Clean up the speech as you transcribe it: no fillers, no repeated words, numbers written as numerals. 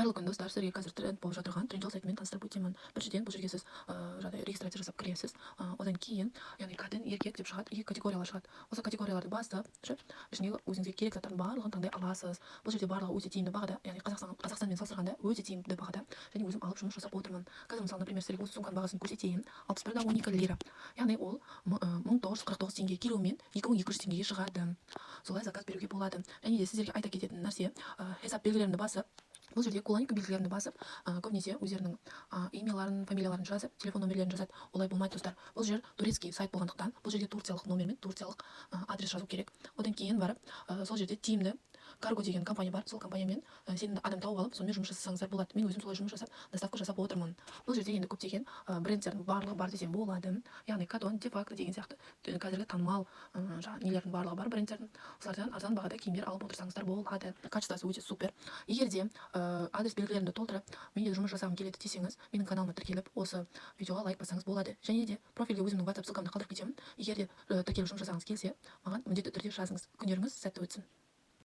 Қайырлы күн достар, сіздерге қазір тренд болып жатырған тренжал сайтымен таныстырып өтемін. Біріншіден, бұл жерге сіз жаңағыдай регистрация жасап кіресіз. Одан кейін, яғни қатын, еркек деп шығады, екі категориялар шығады. Осы категорияларды бастап, ішіндегі өзіңізге керек заттардың барлығын таңдай аласыз. Бұл жерде барлығы өте тиімді бағада, яғни Қазақстанмен салыстырғанда өте тиімді бағада, және өзім алып жұмыс жасап отырмын. Қазір мысалы, например, сіздерге осы сумканың бағасын көрсетейін. 61,12 лира. Яғни ол 1949 теңге келумен 2200 теңгеге шығады. Солай заказ беруге болады. Және де сіздерге айта кететін нәрсе, хесап белгілерімді басып, бұл жерде колонка белгілерін басып, көбінесе өздерінің имейларын, фамилияларын жазып, телефон номерлерін жазады. Олай болмайды, достар. Бұл жер турецкий сайт болғандықтан, бұл жерге турциялық номер мен турциялық адрес жазу керек. Одан кейін барып, сол жерде тиімді Карго деген компания бар. Сол компаниямен сенімді адам тауып алып, сонымен жұмыс жасасаңыздар болады. Мен өзім солай жұмыс жасап, доставка жасап отырмын. Бұл жерде енді көптеген брендтердің барлығы бар десем болады. Яғни Катон, Дефакто деген сияқты қазіргі танымал нелердің барлығы бар брендтердің. Солардан арзан бағада киімдер алып отырсаңыздар болады. Качествосы өте супер. Егер де адрес белгілерімді толтырып, менде жұмыс жасағым келеді десеңіз, менің каналыма тіркеліп, осы видеоға лайк бассаңыз болады. Және де профильге өзімнің WhatsApp ссылкамды қалдырып кетемін. Егер де тіркеліп жұмыс жасағыңыз келсе, маған міндетті түрде жазыңыз. Күндеріңіз сәтті өтсін.